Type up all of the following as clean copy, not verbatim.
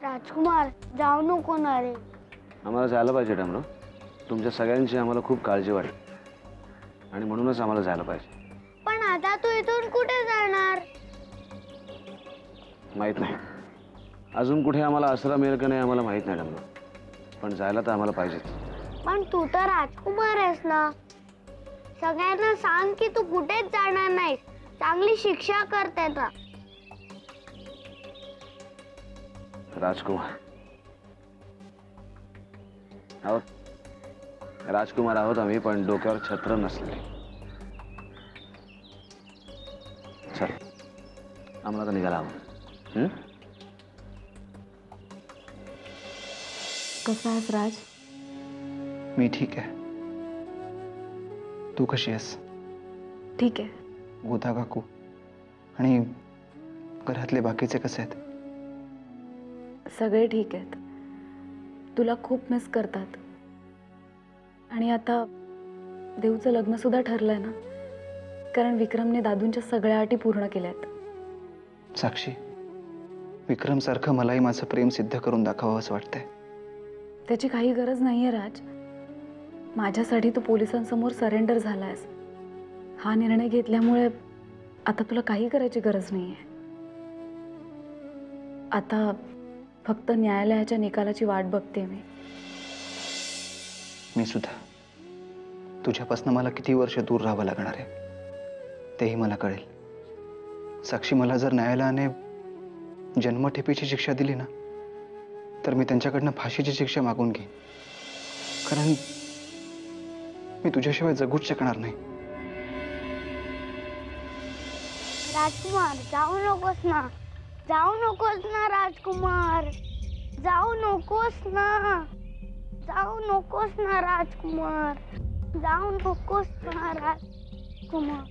राजकुमार जाऊ नको ना रे. आम्हाला जायला पाहिजे डमरू. तुमच्या सगळ्यांची आम्हाला खूप काळजी वाटते आणि म्हणूनच आम्हाला जायला पाहिजे. पण आता तू इथून कुठे जाणार? माहित नाही. अजून कुठे आम्हाला आसरा मिळेल का नाही आम्हाला माहित नाही डमरू. पण जायला तर आम्हाला पाहिजेच. पण तू तर राजकुमार आहेस ना. सगळ्यांना सांग की तू कुठेच जाणार नाहीस. चांगली शिक्षा करते तर. राजकुमार आहोत. राजकुमार आहोत आम्ही, पण डोक्यावर छत्र नसले. चल आम्हाला तर निघाला हवं. कसा आहेस राज? मी ठीक आहे. तू कशी आहेस? ठीक आहे. गोदा काकू आणि घरातले बाकीचे कसे आहेत? सगळे ठीक आहेत. तुला खूप मिस करतात. आणि आता देवचं लग्न सुद्धा ठरलंय ना, कारण विक्रमने दादूंच्या सगळ्या अटी पूर्ण केल्यात. साक्षी, विक्रम सारखं मलाही माझं प्रेम सिद्ध करून दाखवावं असं वाटतंय. त्याची काही गरज नाहीये राज. माझ्यासाठी तू पोलिसांसमोर सरेंडर झालायस. हा निर्णय घेतल्यामुळे आता तुला काही करायची गरज नाहीये. आता फक्त न्यायालयाच्या निकालाची वाट बघते मी. मी सुद्धा. तुझ्यापासून मला किती वर्ष दूर राहावं लागणार आहे तेही मला कळेल. साक्षी, मला जर न्यायालयाने जन्मठेपेची शिक्षा दिली ना, तर मी त्यांच्याकडनं फाशीची शिक्षा मागून घेईन. कारण मी तुझ्याशिवाय जगूच शकणार नाही. राजकुमार जाऊ नकोस ना. जाऊ नकोस ना राजकुमार. जाऊ नकोस ना. जाऊ नकोस ना राजकुमार. जाऊ नकोस ना राजकुमार.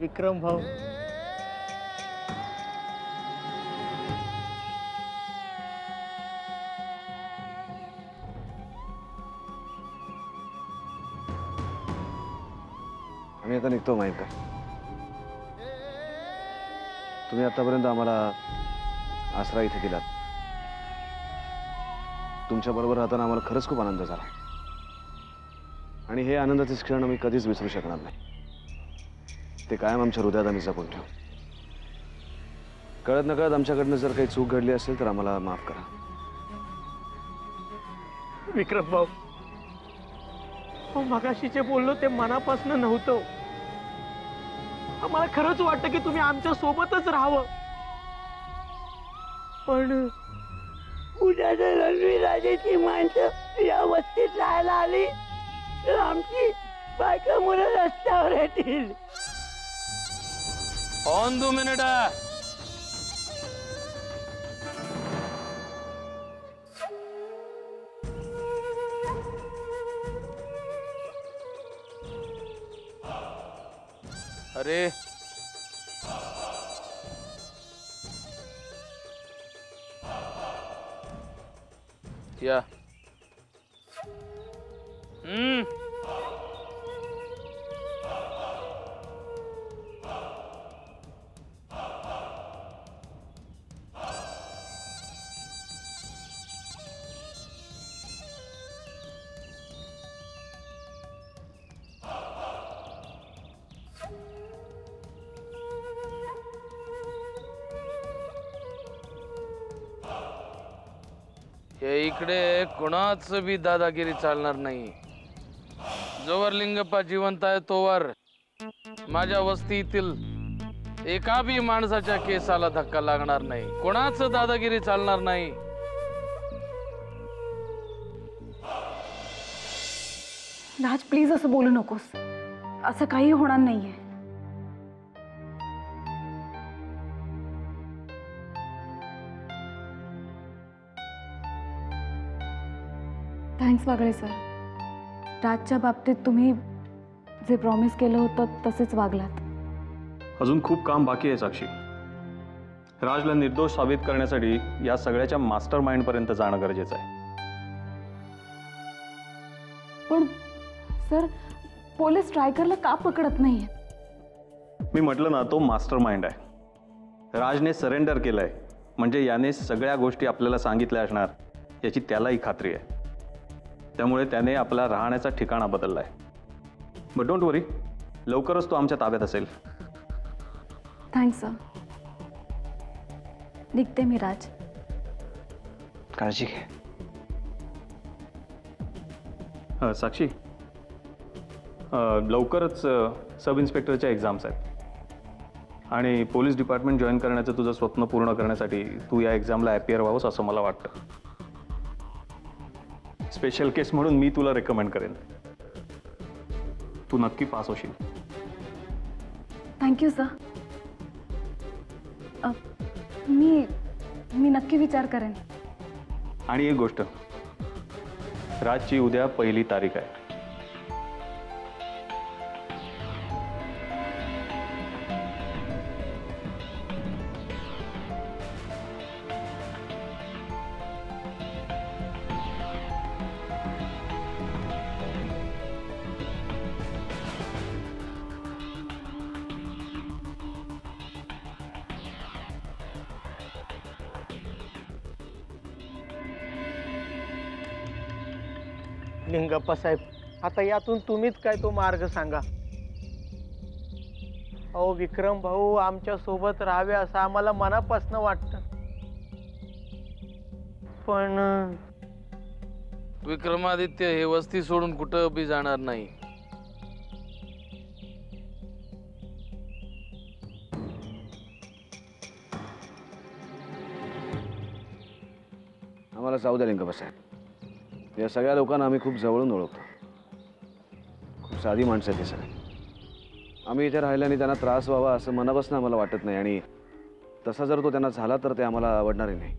विक्रम भाऊ, आम्ही आता निघतो. माहित का, तुम्ही आतापर्यंत आम्हाला आसरा इथे दिलात. तुमच्या बरोबर राहताना आम्हाला खरंच खूप आनंद झाला आणि हे आनंदाचे क्षण आम्ही कधीच विसरू शकणार नाही. ते कायम आमच्या हृदयात आम्ही जपून ठेवू. कळत नकळत आमच्याकडनं जर काही चूक घडली असेल तर आम्हाला माफ करा. विक्रम भाऊ, मगाशी जे बोललो ते मनापासून नव्हतं. आम्हाला खरंच वाटतं की तुम्ही आमच्या सोबतच राहावं. पण उद्या जर रणवीराजाची माणसं या वस्तीत राहायला आली तर आमची बायका मुलं रस्त्यावर येतील. 2 मिनिट. अरे या. हे इकडे कोणाच बी दादागिरी चालणार नाही. जोवर लिंगप्पा जिवंत आहे तोवर माझ्या वस्तीतील एका बी माणसाच्या केसाला धक्का लागणार नाही. कोणाच दादागिरी चालणार नाही. राज, प्लीज असं बोलू नकोस. असं काही होणार नाहीये. Thanks Wagle sir. राजच्या बाबतीत तुम्ही जे प्रॉमिस केलं होतं तसेच वागलात. अजून खूप काम बाकी आहे साक्षी. राजला निर्दोष साबित करण्यासाठी या सगळ्याच्या मास्टर माइंड पर्यंत जाणं गरजेचं आहे. पण सर, पोलीस स्ट्रायकरला का पकडत नाहीये? मी म्हटलं ना, तो मास्टर माइंड आहे. राजने सरेंडर केलंय म्हणजे याने सगळ्या गोष्टी आपल्याला सांगितल्या असणार याची त्यालाही खात्री आहे. त्यामुळे त्याने आपला राहण्याचा ठिकाणा बदललाय. बट डोंट वरी, लवकरच तो आमच्या ताब्यात असेल. Thanks sir. निघते मी राज. काळजी घे. साक्षी, लवकरच सब इन्स्पेक्टरच्या एक्झाम्स आहेत आणि पोलीस डिपार्टमेंट जॉईन करण्याचं तुझं स्वप्न पूर्ण करण्यासाठी तू या एक्झामला ॲपियर व्हावंस असं मला वाटतं. स्पेशल केस म्हणून मी तुला रेकमेंड करेन. तू नक्की पास होशील. Thank you sir. मी नक्की विचार करेन. आणि एक गोष्ट, राजची उद्या 1 तारीख आहे. लिंगप्पा साहेब, आता यातून तुम्हीच काय तो मार्ग सांगा. अहो विक्रम भाऊ आमच्या सोबत राहावे असं आम्हाला मनापासून वाटतं, पण विक्रमादित्य हे वस्ती सोडून कुठं बी जाणार नाही. आम्हाला जाऊ द्या लिंगप्पा साहेब. या सगळ्या लोकांना आम्ही खूप जवळून ओळखतो. खूप साधी माणसं आहेत ते सगळे. आम्ही इथे राहिल्याने त्यांना त्रास व्हावा असं मनापासून आम्हाला वाटत नाही आणि तसा जर तो त्यांना झाला तर ते आम्हाला आवडणारही नाही.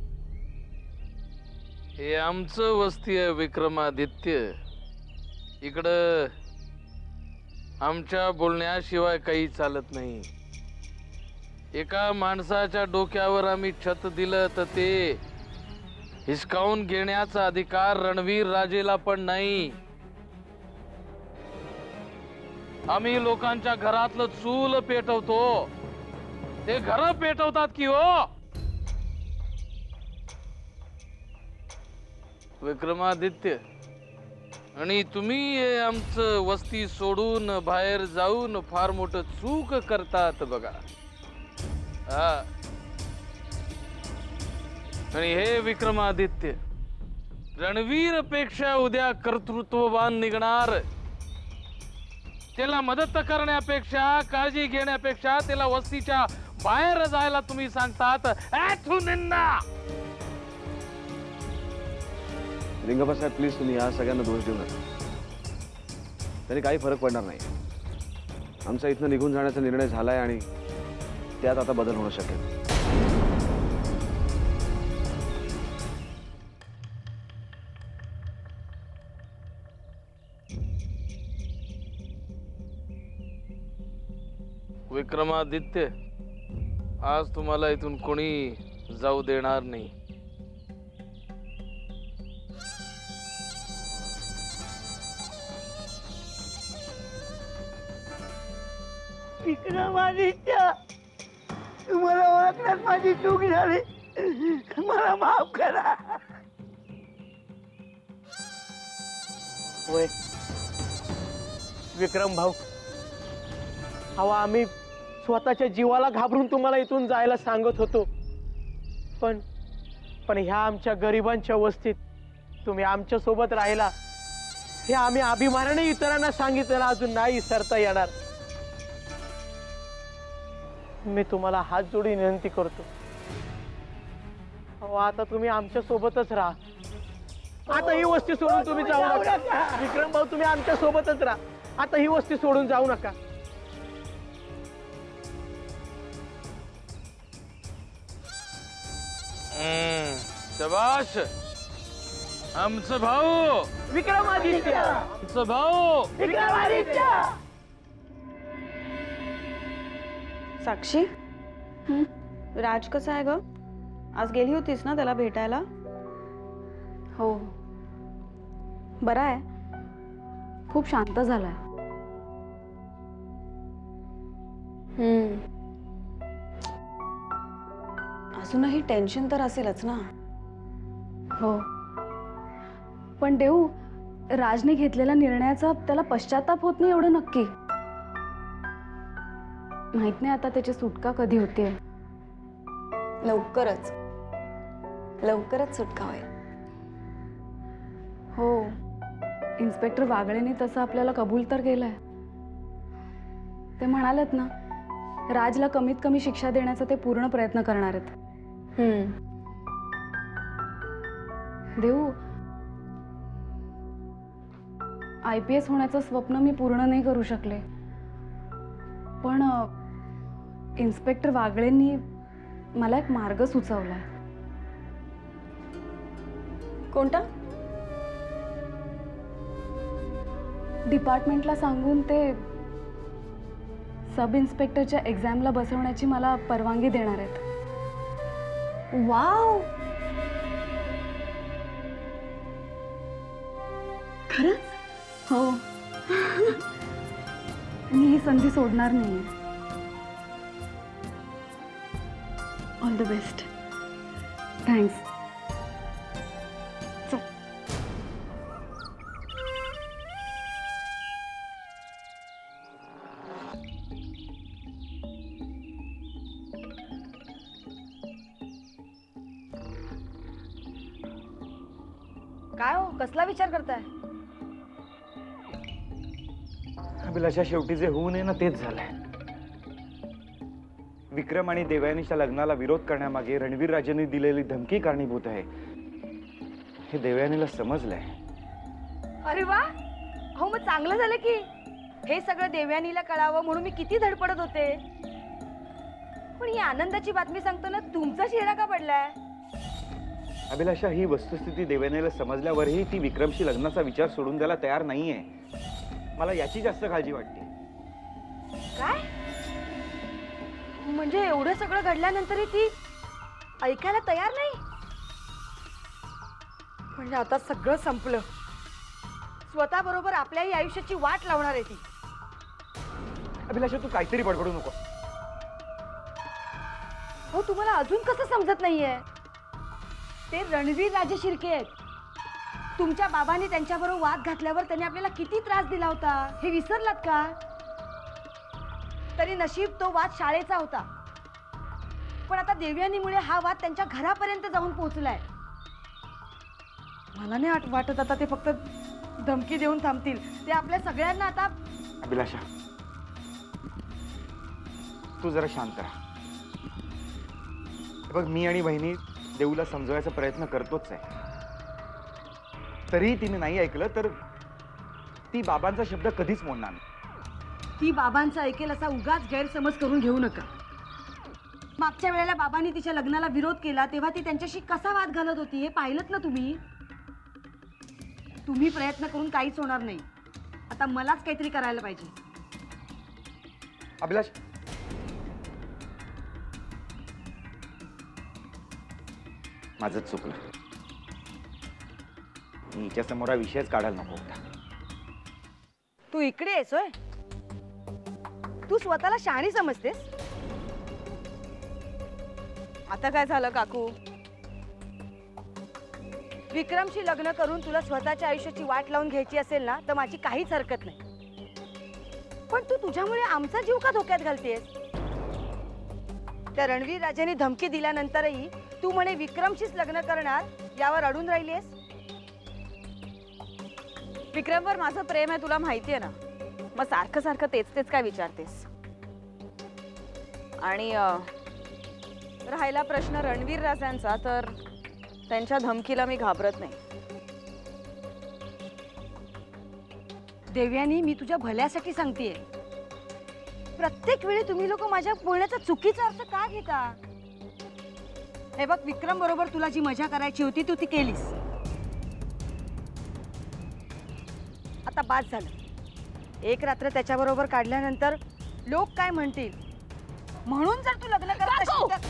हे आमचं वस्ती आहे विक्रमादित्य. इकडं आमच्या बोलण्याशिवाय काही चालत नाही. एका माणसाच्या डोक्यावर आम्ही छत दिलं तर ते हिसकावून घेण्याचा अधिकार रणवीर राजेला पण नाही. आम्ही लोकांच्या घरातलं चूल पेटवतो, ते घर पेटवतात की हो. विक्रमादित्य, आणि तुम्ही हे आमचं वस्ती सोडून बाहेर जाऊन फार मोठं चूक करतात बघा. आणि हे विक्रमादित्य, रणवीर पेक्षा उद्या कर्तृत्ववान निघणार. त्याला मदत करण्यापेक्षा, काळजी घेण्यापेक्षा त्याला वस्तीच्या बाहेर जायला तुम्ही सांगतात. लिंगप्पा साहेब प्लीज, तुम्ही या सगळ्यांना दोष देऊ नका. तरी काही फरक पडणार नाही. आमचा इथनं निघून जाण्याचा निर्णय झालाय आणि त्यात आता बदल होणं शक्य नाही. विक्रमादित्य, आज तुम्हाला इथून कोणी जाऊ देणार नाही. विक्रमादित्य, तुम्हाला ओळखण्यात माझी चूक झाली, मला माफ करा. होय विक्रम भाऊ, अहो आम्ही स्वतःच्या जीवाला घाबरून तुम्हाला इथून जायला सांगत होतो, पण ह्या आमच्या गरिबांच्या वस्तीत तुम्ही आमच्या सोबत राहिला हे आम्ही अभिमानाने इतरांना सांगितलं, अजून नाही विसरता येणार. मी तुम्हाला हात जोडी विनंती करतो, अहो आता तुम्ही आमच्या सोबतच राहा. आता ही वस्ती सोडून तुम्ही जाऊ नका. विक्रम भाऊ, तुम्ही आमच्या सोबतच राहा. आता ही वस्ती सोडून जाऊ नका. शबाश, आमचं भाऊ विक्रमादित्य, आमचं भाऊ विक्रमादित्य. साक्षी, राज कसा आहे ग? आज गेली होतीस ना त्याला भेटायला? हो, बरा आहे. खूप शांत झालाय. अजूनही टेन्शन तर असेलच ना. हो, पण देऊ, राजने घेतलेल्या निर्णयाचा त्याला पश्चाताप होत नाही एवढं नक्की. माहित नाही आता त्याची सुटका कधी होते. लवकरच लवकरच सुटका होईल. हो, इन्स्पेक्टर वागळेने तसं आपल्याला कबूल तर केलंय. ते म्हणालेत ना, राजला कमीत कमी शिक्षा देण्याचा ते पूर्ण प्रयत्न करणार आहेत. देऊ, IPS होण्याचं स्वप्न मी पूर्ण नाही करू शकले, पण इन्स्पेक्टर वागळेंनी मला एक मार्ग सुचवलाय. कोणता? डिपार्टमेंटला सांगून ते सब इन्स्पेक्टरच्या एक्झामला बसवण्याची मला परवानगी देणार आहेत. वाव, खरंच? हो. मी ही संधी सोडणार नाही. All the best. थँक्स. काय हो, कसला विचार करताय? अभिलाषा, शेवटी जे होऊ नये ना तेच झालंय. विक्रम आणि देवयानीच्या लग्नाला विरोध करण्यामागे रणवीर राजेंनी दिलेली धमकी कारणीभूत आहे हे देवयानीला समजलंय. अरे वा, हो मग चांगलं झालं की. हे सगळं देवयानीला कळावं म्हणून मी किती धडपडत होते. पण ही आनंदाची बातमी सांगताना तुमचा चेहरा का पडलाय? अभिलाषा, ही वस्तुस्थिती देवयानीला समजल्यावरही ती विक्रमशी लग्नाचा विचार सोडून द्यायला तयार नाहीये. मला याची जास्त काळजी वाटते. काय म्हणजे एवढं सगळं घडल्यानंतरही ती ऐकायला तयार नाही? म्हणजे आता सगळं संपलं. स्वतः बरोबर आपल्याही आयुष्याची वाट लावणार आहे ती. अभिलाषा, तू काहीतरी बडबडू नको. हो, तुम्हाला अजून कसं समजत नाहीये? ते रणवीर राजे शिर्के आहेत. तुमच्या बाबांनी त्यांच्याबरोबर वाद घातल्यावर त्यांनी आपल्याला किती त्रास दिला होता हे विसरलात का? तरी नशीब तो वाद शाळेचा होता. पण आता देवयानीमुळे हा वाद त्यांच्या घरापर्यंत जाऊन पोहोचलाय. मला नाही वाटत आता ते फक्त धमकी देऊन थांबतील. ते आपल्या सगळ्यांना आता. अभिलाषा, तू जरा शांत राहा. बघ, मी आणि बहिणी देऊला समजवायचा प्रयत्न करतोच आहे. तरीही तिने नाही ऐकलं तर ती बाबांचा शब्द कधीच मोडणार नाही. ती बाबांचं ऐकेल असा उगाच गैरसमज करून घेऊ नका. मागच्या वेळेला बाबांनी तिच्या लग्नाला विरोध केला तेव्हा ती त्यांच्याशी कसा वाद घालत होती हे पाहिलंत ना तुम्ही. तुम्ही प्रयत्न करून काहीच होणार नाही. आता मलाच काहीतरी करायला पाहिजे. अभिलाष, माझंच चुकलं. मी हिच्या समोर हा विषयच काढायला नको होता. तू इकडे आहेस होय? तू स्वतःला शहाणी समजतेस? आता काय झालं काकू? विक्रमशी लग्न करून तुला स्वतःच्या आयुष्याची वाट लावून घ्यायची असेल ना तर माझी काहीच हरकत नाही. पण तू तुझ्यामुळे आमचा जीव का धोक्यात घालतेस? त्या रणवीर राजेने धमकी दिल्यानंतरही तू म्हणे विक्रमशीच लग्न करणार यावर अडून राहिलीस. विक्रमवर माझं प्रेम आहे तुला माहिती आहे ना. मग सारखं सारखं तेच तेच काय विचारतेस? आणि राहिला प्रश्न रणवीर राजांचा, तर त्यांच्या धमकीला मी घाबरत नाही. देवयानी, मी तुझ्या भल्यासाठी सांगतेय. प्रत्येक वेळी तुम्ही लोक माझ्या बोलण्याचा चुकीचा अर्थ का घेता? हे बघ, विक्रम बरोबर तुला जी मजा करायची होती तू ती केलीस. आता बाद झालं. एक रात्र त्याच्याबरोबर काढल्यानंतर लोक काय म्हणतील म्हणून जर तू लग्न करत असशील तर.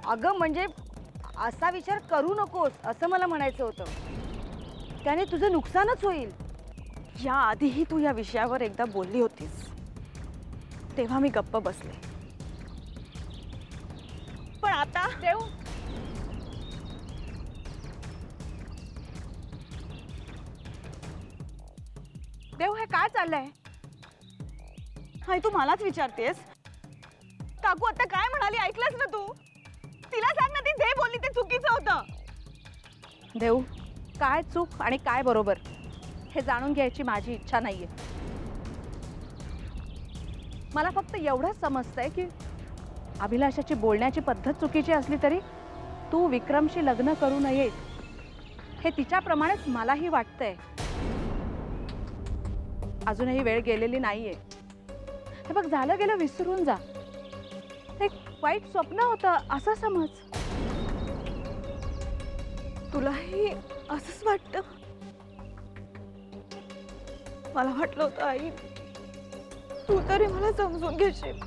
अगं म्हणजे असा विचार करू नकोस असं मला म्हणायचं होतं. त्याने तुझं नुकसानच होईल. या आधीही तू या विषयावर एकदा बोलली होतीस, तेव्हा मी गप्प बसले. पण आता देव, देव, हे काय चाललंय? हाय, तू मलाच विचारतेस? काकू आता काय म्हणाली ऐकलंस ना तू? तिला सांग ना, ती जे बोलली ते चुकीचं होतं. देव, काय चूक आणि काय बरोबर हे जाणून घ्यायची माझी इच्छा नाहीये. मला फक्त एवढंच समजतंय की अभिलाषाची बोलण्याची पद्धत चुकीची असली तरी तू विक्रमशी लग्न करू नयेस हे तिच्याप्रमाणेच मलाही वाटतंय. अजूनही वेळ गेलेली नाहीये. हे बघ, झालं गेलं विसरून जा. एक वाईट स्वप्न होतं असं समज. तुलाही असंच वाटतं? मला वाटलं होतं आई, तू तरी मला समजून घेशील.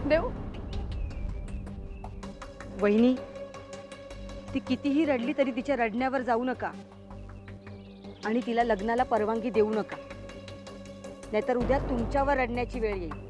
देव, वहिनी, ती कितीही रडली तरी तिच्या रडण्यावर जाऊ नका आणि तिला लग्नाला परवानगी देऊ नका, नाहीतर उद्या तुमच्यावर रडण्याची वेळ येईल.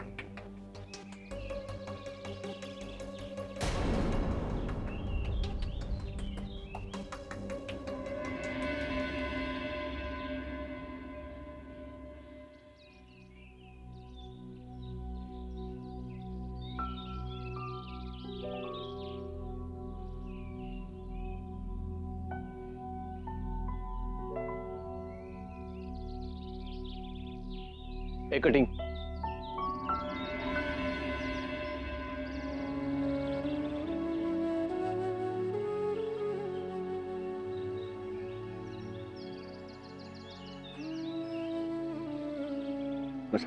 कटिंग. बस.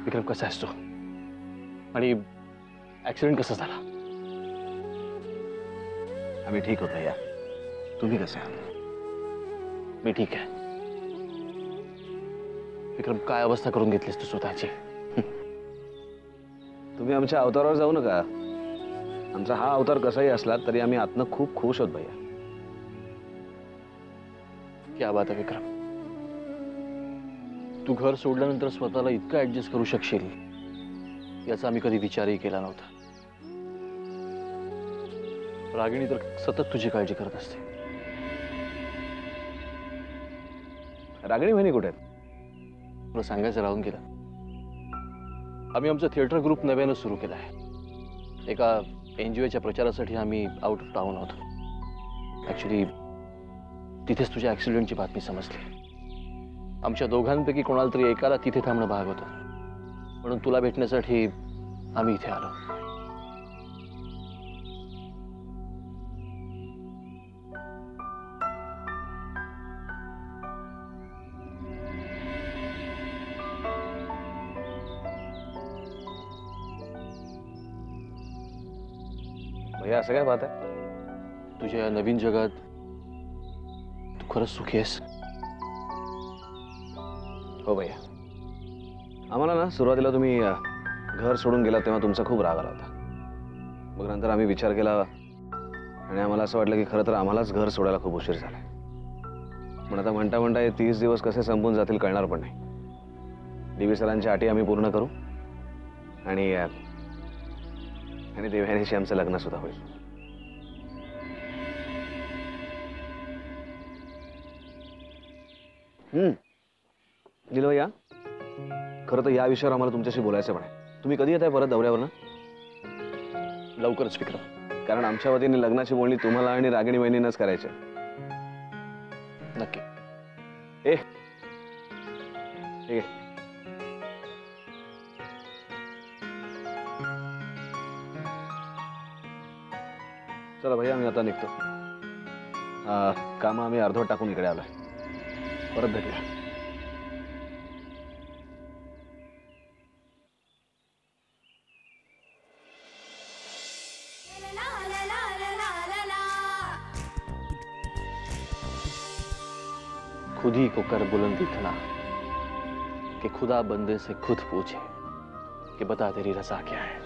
विक्रम, कसा आहेस तू? आणि ऍक्सिडेंट कसा झाला? आम्ही ठीक होतो या. तुम्ही कसे आहात? मी ठीक आहे. विक्रम, काय अवस्था करून घेतलीस तू स्वतःची? तुम्ही आमच्या अवतारावर जाऊ नका. आमचा हा अवतार कसाही असला तरी आम्ही आतनं खूप खुश आहोत भैया. क्या बात आहे विक्रम. तू घर सोडल्यानंतर स्वतःला इतकं ऍडजस्ट करू शकशील याचा आम्ही कधी विचारही केला नव्हता. रागिणी तर सतत तुझी काळजी करत असते. रागिणी बहिणी कुठे आहेत? तुला सांगायचं राहून गेलं. आम्ही आमचा थिएटर ग्रुप नव्यानं सुरू केला आहे. एका NGOच्या प्रचारासाठी आम्ही आउट ऑफ टाउन होतो. ऍक्च्युली तिथेच तुझ्या ऍक्सिडेंटची बातमी समजली. आमच्या दोघांपैकी कोणाला तरी एकाला तिथे थांबणं भाग होतं, म्हणून तुला भेटण्यासाठी आम्ही इथे आलो. भैया, असं काय बात आहे? तुझ्या या नवीन जगात तू खरंच सुखी आहेस? हो भैया. आम्हाला ना सुरुवातीला तुम्ही घर सोडून गेला तेव्हा तुमचा खूप राग आला होता. मग नंतर आम्ही विचार केला आणि आम्हाला असं वाटलं की खरं तर आम्हालाच घर सोडायला खूप उशीर झालाय. पण आता म्हणता म्हणता हे 30 दिवस कसे संपून जातील कळणार पण नाही. DV सरांच्या अटी आम्ही पूर्ण करू आणि देवयानीशी आमचं लग्न सुद्धा होईल. दिल भैया, खरं तर या विषयावर आम्हाला तुमच्याशी बोलायचं पण आहे. तुम्ही कधी येताय परत दौऱ्यावरनं? लवकरच विक्रम. कारण आमच्या वतीने लग्नाची बोलणी तुम्हाला आणि रागिणी बहिणींनाच करायची. नक्की. ए चला भैया, आम्ही आता निघतो. काम आम्ही अर्धवट टाकून इकडे आलोय. परत भेटूया. खुद ही को कर बुलंद इतना कि खुदा बंदे से खुद पूछे कि बता तेरी रजा क्या है.